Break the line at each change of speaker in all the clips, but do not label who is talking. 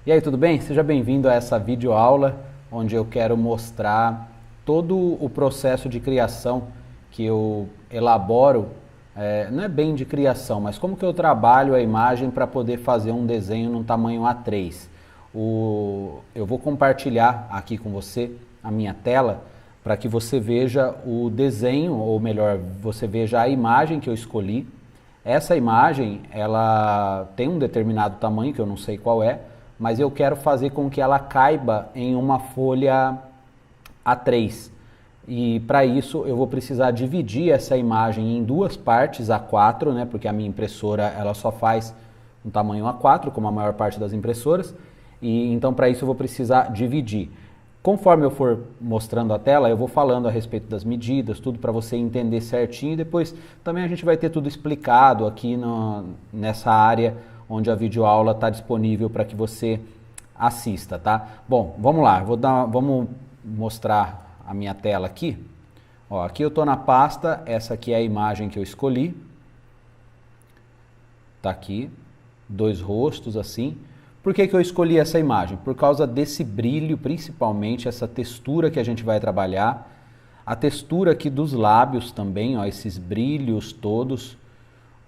E aí, tudo bem? Seja bem-vindo a essa videoaula onde eu quero mostrar todo o processo de criação que eu elaboro, não é bem de criação, mas como que eu trabalho a imagem para poder fazer um desenho num tamanho A3. Eu vou compartilhar aqui com você a minha tela para que você veja o desenho, ou melhor, você veja a imagem que eu escolhi. Essa imagem, ela tem um determinado tamanho, que eu não sei qual é, mas eu quero fazer com que ela caiba em uma folha A3. E para isso eu vou precisar dividir essa imagem em duas partes A4, né? Porque a minha impressora ela só faz um tamanho A4, como a maior parte das impressoras. E então para isso eu vou precisar dividir. Conforme eu for mostrando a tela, eu vou falando a respeito das medidas, tudo para você entender certinho. E depois também a gente vai ter tudo explicado aqui nessa área onde a videoaula está disponível para que você assista, tá? Bom, vamos lá, vamos mostrar a minha tela aqui. Ó, aqui eu estou na pasta, essa aqui é a imagem que eu escolhi. Tá aqui, dois rostos assim. Por que eu escolhi essa imagem? Por causa desse brilho, principalmente, essa textura que a gente vai trabalhar. A textura aqui dos lábios também, ó, esses brilhos todos.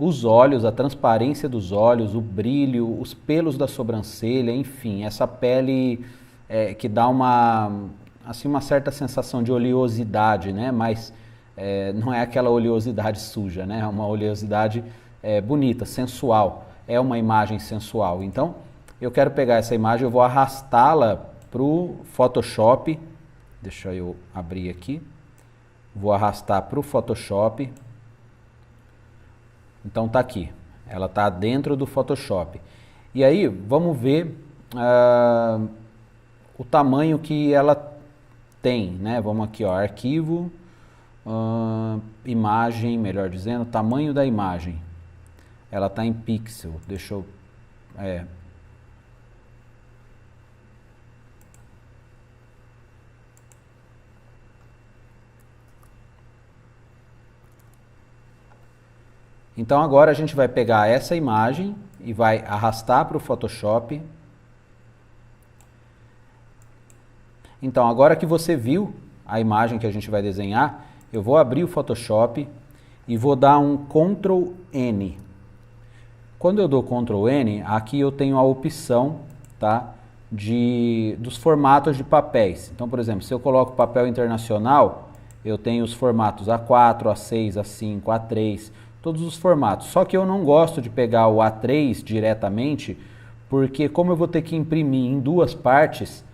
Os olhos, a transparência dos olhos, o brilho, os pelos da sobrancelha, enfim, essa pele que dá uma certa sensação de oleosidade, né? Mas não é aquela oleosidade suja, né? É uma oleosidade bonita, sensual. É uma imagem sensual. Então, eu quero pegar essa imagem, eu vou arrastá-la para o Photoshop. Deixa eu abrir aqui. Vou arrastar para o Photoshop. Então tá aqui, ela tá dentro do Photoshop. E aí, vamos ver o tamanho que ela tem, né? Vamos aqui, ó, arquivo, imagem, melhor dizendo, tamanho da imagem. Ela tá em pixel, deixa eu... Então agora a gente vai pegar essa imagem e vai arrastar para o Photoshop. Então agora que você viu a imagem que a gente vai desenhar, eu vou abrir o Photoshop e vou dar um Ctrl N. Quando eu dou Ctrl N, aqui eu tenho a opção, tá, dos formatos de papéis. Então, por exemplo, se eu coloco papel internacional, eu tenho os formatos A4, A6, A5, A3... todos os formatos. Só que eu não gosto de pegar o A3 diretamente, porque como eu vou ter que imprimir em duas partes,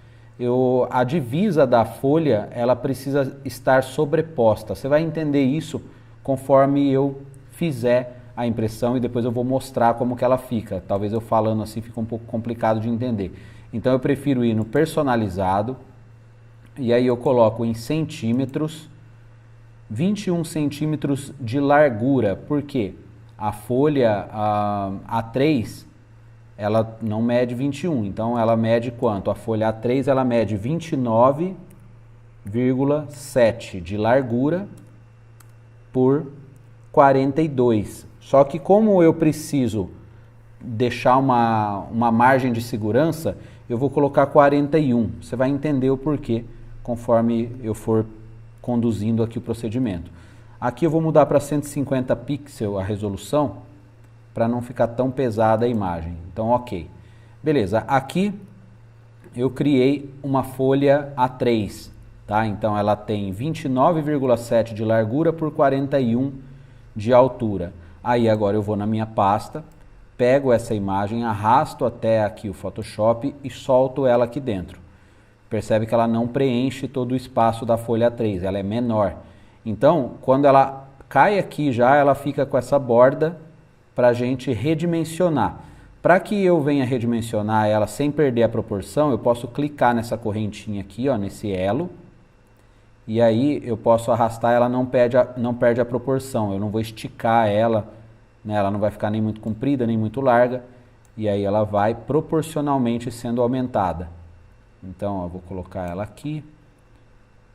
a divisa da folha ela precisa estar sobreposta. Você vai entender isso conforme eu fizer a impressão e depois eu vou mostrar como que ela fica. Talvez eu falando assim fica um pouco complicado de entender. Então eu prefiro ir no personalizado e aí eu coloco em centímetros, 21 centímetros de largura, porque a folha A3, ela não mede 21, então ela mede quanto? A folha A3 ela mede 29,7 de largura por 42. Só que como eu preciso deixar uma margem de segurança, eu vou colocar 41. Você vai entender o porquê conforme eu for conduzindo aqui o procedimento. Aqui eu vou mudar para 150 pixels a resolução, para não ficar tão pesada a imagem. Então, ok. Beleza, aqui eu criei uma folha A3, tá? Então ela tem 29,7 de largura por 41 de altura. Aí agora eu vou na minha pasta, pego essa imagem, arrasto até aqui o Photoshop e solto ela aqui dentro. Percebe que ela não preenche todo o espaço da folha A3, ela é menor. Então, quando ela cai aqui já, ela fica com essa borda para a gente redimensionar. Para que eu venha redimensionar ela sem perder a proporção, eu posso clicar nessa correntinha aqui, ó, nesse elo, e aí eu posso arrastar, ela não perde a proporção, eu não vou esticar ela, né, ela não vai ficar nem muito comprida, nem muito larga, e aí ela vai proporcionalmente sendo aumentada. Então, ó, vou colocar ela aqui,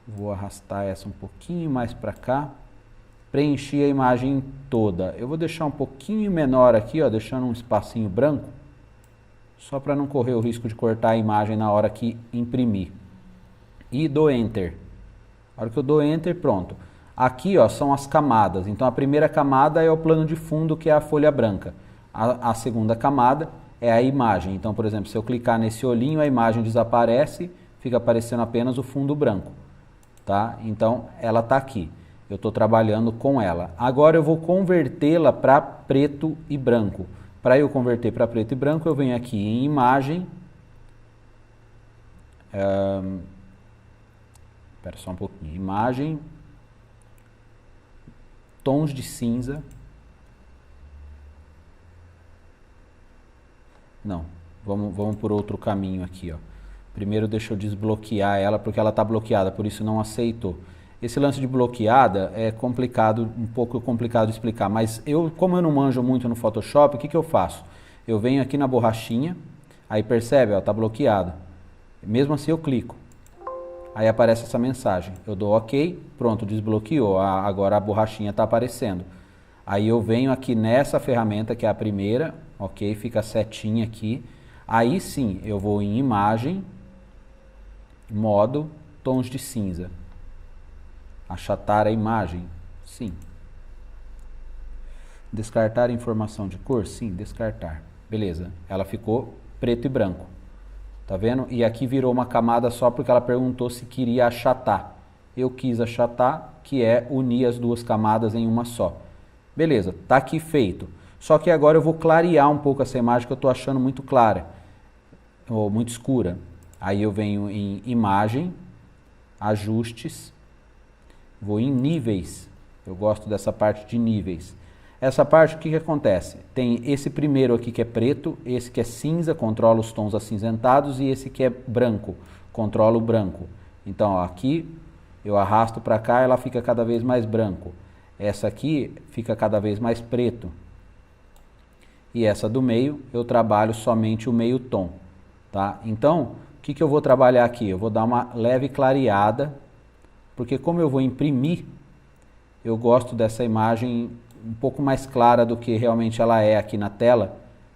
vou arrastar essa um pouquinho mais para cá, preencher a imagem toda. Eu vou deixar um pouquinho menor aqui, ó, deixando um espacinho branco, só para não correr o risco de cortar a imagem na hora que imprimir. E dou Enter. Na hora que eu dou Enter, pronto. Aqui ó, são as camadas. Então a primeira camada é o plano de fundo, que é a folha branca. A segunda camada é a imagem. Então, por exemplo, se eu clicar nesse olhinho, a imagem desaparece, fica aparecendo apenas o fundo branco. Tá? Então ela está aqui. Eu estou trabalhando com ela. Agora eu vou convertê-la para preto e branco. Para eu converter para preto e branco, eu venho aqui em imagem. Espera só um pouquinho. Imagem. Tons de cinza. Não. Vamos por outro caminho aqui, ó. Primeiro deixa eu desbloquear ela, porque ela está bloqueada, por isso não aceitou. Esse lance de bloqueada é complicado, um pouco complicado de explicar, mas como eu não manjo muito no Photoshop, o que eu faço? Eu venho aqui na borrachinha, aí percebe, ó, tá bloqueada. Mesmo assim eu clico, aí aparece essa mensagem, eu dou OK, pronto, desbloqueou, agora a borrachinha está aparecendo. Aí eu venho aqui nessa ferramenta, que é a primeira, OK, fica a setinha aqui, aí sim eu vou em imagem, modo, tons de cinza. Achatar a imagem? Sim. Descartar informação de cor? Sim, descartar. Beleza, ela ficou preto e branco. Tá vendo? E aqui virou uma camada só porque ela perguntou se queria achatar. Eu quis achatar, que é unir as duas camadas em uma só. Beleza, tá aqui feito. Só que agora eu vou clarear um pouco essa imagem que eu tô achando muito clara. Ou muito escura. Aí eu venho em imagem, ajustes. Vou em níveis, eu gosto dessa parte de níveis. Essa parte, o que acontece? Tem esse primeiro aqui que é preto, esse que é cinza, controla os tons acinzentados, e esse que é branco, controla o branco. Então, ó, aqui eu arrasto para cá, ela fica cada vez mais branco. Essa aqui fica cada vez mais preto. E essa do meio, eu trabalho somente o meio tom. Tá? Então, o que eu vou trabalhar aqui? Eu vou dar uma leve clareada, porque como eu vou imprimir, eu gosto dessa imagem um pouco mais clara do que realmente ela é aqui na tela,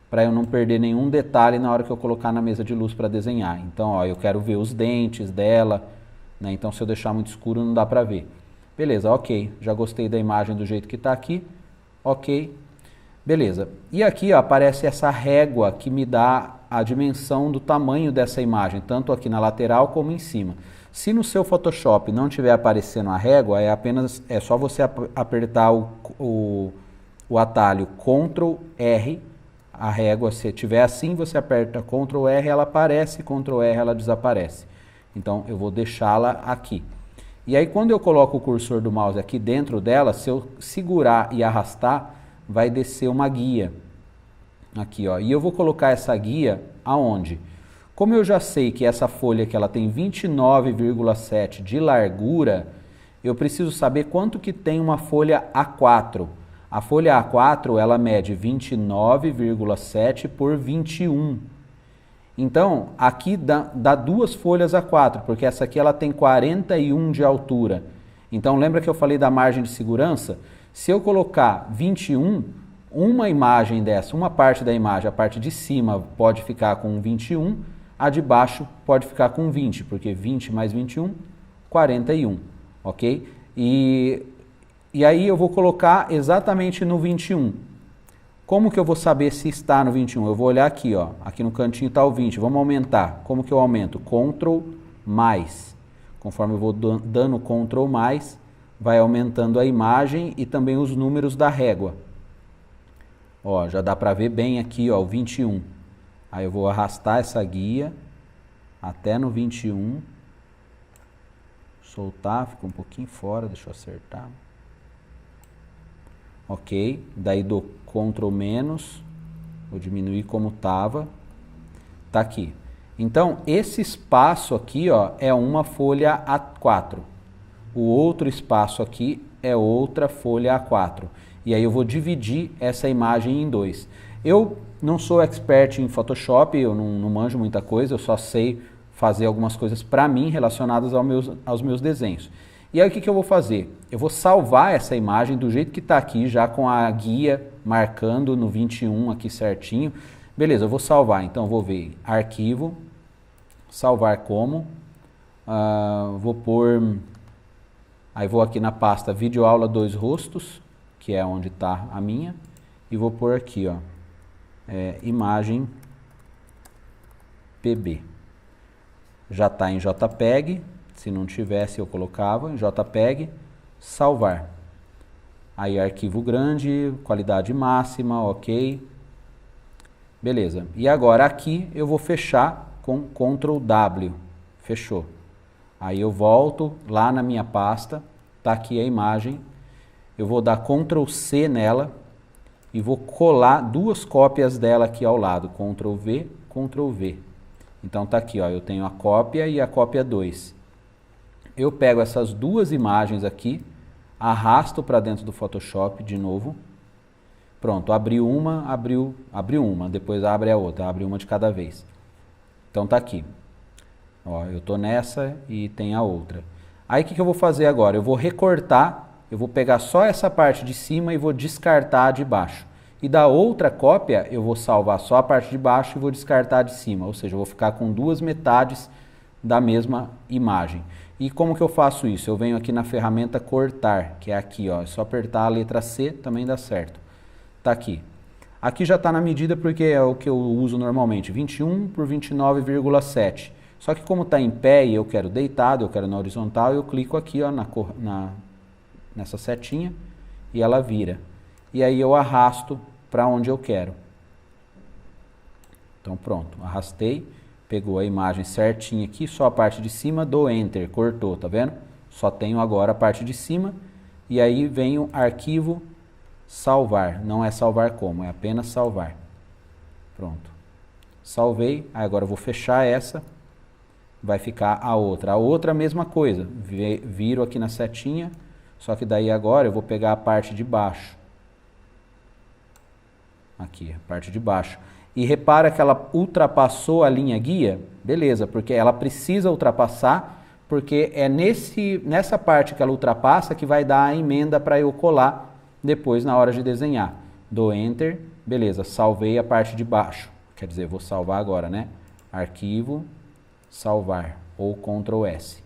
para eu não perder nenhum detalhe na hora que eu colocar na mesa de luz para desenhar. Então, ó, eu quero ver os dentes dela, né? Então se eu deixar muito escuro não dá para ver. Beleza, ok, já gostei da imagem do jeito que está aqui, ok, beleza. E aqui ó, aparece essa régua que me dá a dimensão do tamanho dessa imagem, tanto aqui na lateral como em cima. Se no seu Photoshop não estiver aparecendo a régua, é só você apertar o atalho Ctrl R, a régua, se tiver assim, você aperta Ctrl R, ela aparece, Ctrl R, ela desaparece. Então eu vou deixá-la aqui. E aí quando eu coloco o cursor do mouse aqui dentro dela, se eu segurar e arrastar, vai descer uma guia. Aqui, ó. E eu vou colocar essa guia aonde? Como eu já sei que essa folha aqui ela tem 29,7 de largura, eu preciso saber quanto que tem uma folha A4. A folha A4 ela mede 29,7 por 21. Então, aqui dá duas folhas A4, porque essa aqui ela tem 41 de altura. Então, lembra que eu falei da margem de segurança? Se eu colocar 21, uma imagem dessa, uma parte da imagem, a parte de cima pode ficar com 21, a de baixo pode ficar com 20, porque 20 mais 21, 41, ok? E aí eu vou colocar exatamente no 21. Como que eu vou saber se está no 21? Eu vou olhar aqui, ó, aqui no cantinho está o 20, vamos aumentar. Como que eu aumento? Ctrl mais. Conforme eu vou dando Ctrl mais, vai aumentando a imagem e também os números da régua. Ó, já dá para ver bem aqui, ó, o 21. Aí eu vou arrastar essa guia até no 21. Soltar, ficou um pouquinho fora, deixa eu acertar. Ok, daí dou Ctrl menos, vou diminuir como estava. Tá aqui. Então, esse espaço aqui, ó, é uma folha A4. O outro espaço aqui é outra folha A4. E aí eu vou dividir essa imagem em dois. Eu não sou expert em Photoshop, eu não manjo muita coisa, eu só sei fazer algumas coisas para mim relacionadas aos meus desenhos. E aí o que eu vou fazer? Eu vou salvar essa imagem do jeito que está aqui, já com a guia marcando no 21 aqui certinho. Beleza, eu vou salvar, então vou ver arquivo, salvar como, vou pôr, aí vou aqui na pasta videoaula 2 rostos, que é onde está a minha, e vou pôr aqui, ó, imagem PB. Já está em JPEG, se não tivesse eu colocava em JPEG, salvar. Aí arquivo grande, qualidade máxima, ok. Beleza. E agora aqui eu vou fechar com Ctrl W. Fechou. Aí eu volto lá na minha pasta, tá aqui a imagem. Eu vou dar Ctrl C nela e vou colar duas cópias dela aqui ao lado. Ctrl V, Ctrl V. Então tá aqui, ó, eu tenho a cópia e a cópia 2. Eu pego essas duas imagens aqui, arrasto para dentro do Photoshop de novo. Pronto, abriu uma, abriu uma, depois abre a outra, abre uma de cada vez. Então tá aqui. Ó, eu tô nessa e tem a outra. Aí o que eu vou fazer agora? Eu vou recortar, eu vou pegar só essa parte de cima e vou descartar a de baixo. E da outra cópia eu vou salvar só a parte de baixo e vou descartar a de cima. Ou seja, eu vou ficar com duas metades da mesma imagem. E como que eu faço isso? Eu venho aqui na ferramenta cortar, que é aqui, ó. É só apertar a letra C, também dá certo. Tá aqui. Aqui já está na medida porque é o que eu uso normalmente, 21 por 29,7. Só que como está em pé e eu quero deitado, eu quero na horizontal, eu clico aqui, ó, nessa setinha e ela vira. E aí eu arrasto para onde eu quero. Então pronto, arrastei, pegou a imagem certinha aqui, só a parte de cima, dou Enter, cortou, tá vendo? Só tenho agora a parte de cima e aí vem o arquivo salvar, não é salvar como, é apenas salvar. Pronto. Salvei, aí agora eu vou fechar essa, vai ficar a outra. A outra a mesma coisa, viro aqui na setinha, só que daí agora eu vou pegar a parte de baixo. Aqui, a parte de baixo. E repara que ela ultrapassou a linha guia, beleza, porque ela precisa ultrapassar, porque é nessa parte que ela ultrapassa que vai dar a emenda para eu colar depois na hora de desenhar. Dou Enter, beleza, salvei a parte de baixo. Quer dizer, vou salvar agora, né? Arquivo, salvar, ou Ctrl S.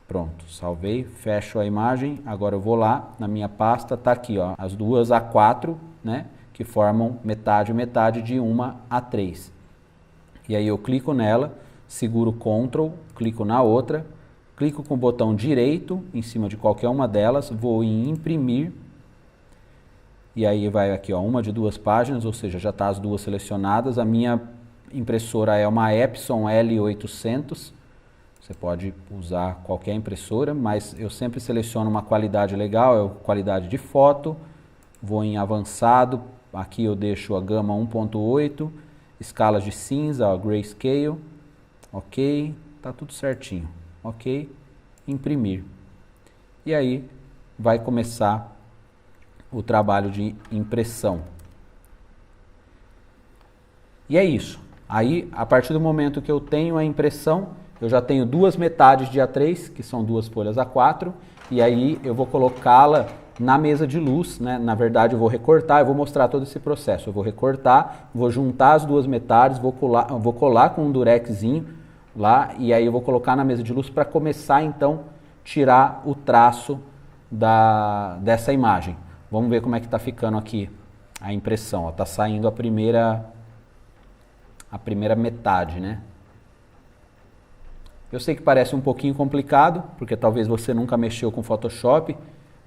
Pronto, salvei, fecho a imagem, agora eu vou lá na minha pasta, tá aqui, ó, as duas A4, né? Que formam metade e metade de uma A3. E aí eu clico nela, seguro Ctrl, clico na outra, clico com o botão direito em cima de qualquer uma delas, vou em imprimir, e aí vai aqui, ó, uma de 2 páginas, ou seja, já está as duas selecionadas. A minha impressora é uma Epson L800, você pode usar qualquer impressora, mas eu sempre seleciono uma qualidade legal, é qualidade de foto, vou em avançado, aqui eu deixo a gama 1.8, escalas de cinza, ó, grayscale, ok, tá tudo certinho, ok, imprimir. E aí vai começar o trabalho de impressão. E é isso. Aí, a partir do momento que eu tenho a impressão, eu já tenho duas metades de A3, que são duas folhas A4, e aí eu vou colocá-la na mesa de luz, né? Na verdade eu vou recortar, eu vou mostrar todo esse processo. Eu vou recortar, vou juntar as duas metades, vou colar com um durexzinho lá, e aí eu vou colocar na mesa de luz para começar então tirar o traço dessa imagem. Vamos ver como é que está ficando aqui a impressão. Está saindo a primeira metade, né? Eu sei que parece um pouquinho complicado, porque talvez você nunca mexeu com Photoshop,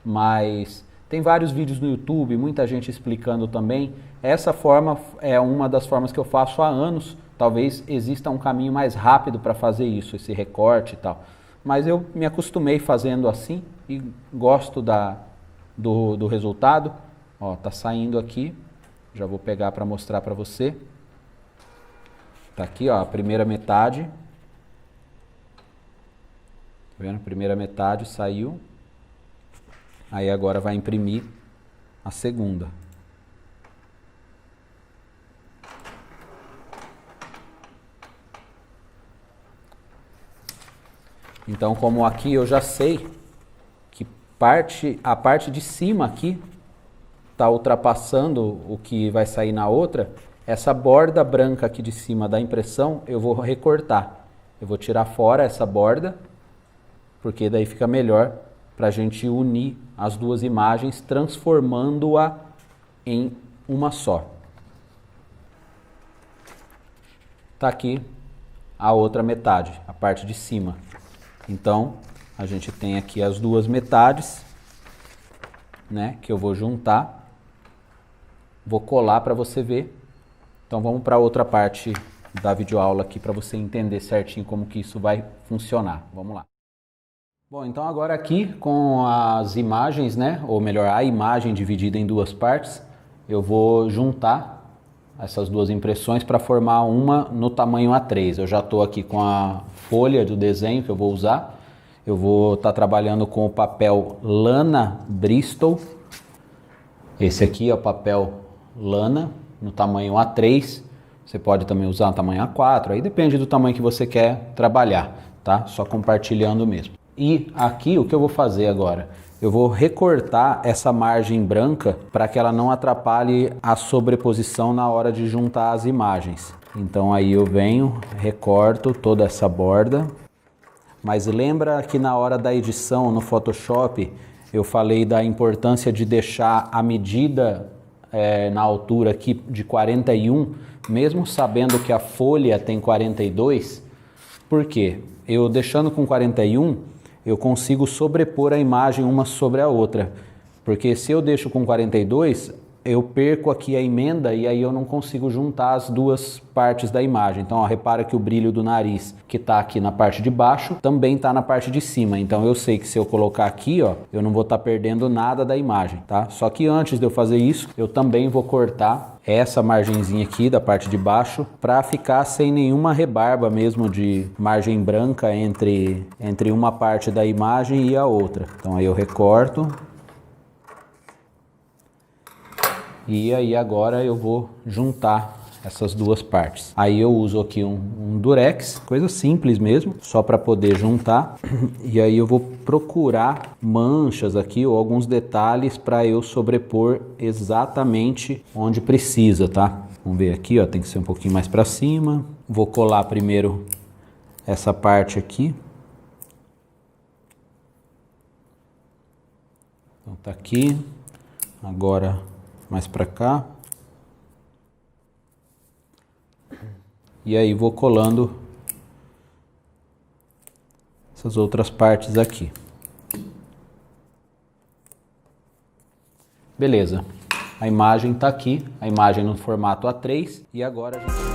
mas tem vários vídeos no YouTube, muita gente explicando também. Essa forma é uma das formas que eu faço há anos. Talvez exista um caminho mais rápido para fazer isso, esse recorte e tal. Mas eu me acostumei fazendo assim e gosto do resultado. Ó, tá saindo aqui, já vou pegar para mostrar para você. Tá aqui, ó, a primeira metade. Tá vendo? A primeira metade saiu. Aí agora vai imprimir a segunda. Então, como aqui eu já sei que a parte de cima aqui está ultrapassando o que vai sair na outra, Essa borda branca aqui de cima da impressão eu vou recortar. Eu vou tirar fora essa borda, porque daí fica melhor para a gente unir as duas imagens, transformando-a em uma só. Tá aqui a outra metade, a parte de cima. Então, a gente tem aqui as duas metades, né, que eu vou juntar. Vou colar para você ver. Então, vamos para outra parte da videoaula aqui para você entender certinho como que isso vai funcionar. Vamos lá. Bom, então agora aqui com as imagens, né, ou melhor, a imagem dividida em duas partes, eu vou juntar essas duas impressões para formar uma no tamanho A3. Eu já estou aqui com a folha do desenho que eu vou usar. Eu vou estar trabalhando com o papel lana Bristol. Esse aqui é o papel lana no tamanho A3. Você pode também usar no tamanho A4, aí depende do tamanho que você quer trabalhar, tá? Só compartilhando mesmo. E aqui o que eu vou fazer agora? Eu vou recortar essa margem branca para que ela não atrapalhe a sobreposição na hora de juntar as imagens. Então aí eu venho, recorto toda essa borda. Mas lembra que na hora da edição no Photoshop eu falei da importância de deixar a medida na altura aqui de 41, mesmo sabendo que a folha tem 42. Por quê? Eu deixando com 41, eu consigo sobrepor a imagem uma sobre a outra, porque se eu deixo com 42, eu perco aqui a emenda e aí eu não consigo juntar as duas partes da imagem. Então, ó, repara que o brilho do nariz que está aqui na parte de baixo também está na parte de cima. Então, eu sei que se eu colocar aqui, ó, eu não vou estar perdendo nada da imagem, tá? Só que antes de eu fazer isso, eu também vou cortar essa margenzinha aqui da parte de baixo para ficar sem nenhuma rebarba mesmo de margem branca entre uma parte da imagem e a outra. Então, aí eu recorto. E aí agora eu vou juntar essas duas partes. Aí eu uso aqui um durex, coisa simples mesmo, só para poder juntar. E aí eu vou procurar manchas aqui ou alguns detalhes para eu sobrepor exatamente onde precisa, tá? Vamos ver aqui, ó, tem que ser um pouquinho mais para cima. Vou colar primeiro essa parte aqui. Então tá aqui. Agora mais para cá. E aí vou colando essas outras partes aqui. Beleza. A imagem está aqui, a imagem no formato A3 e agora a gente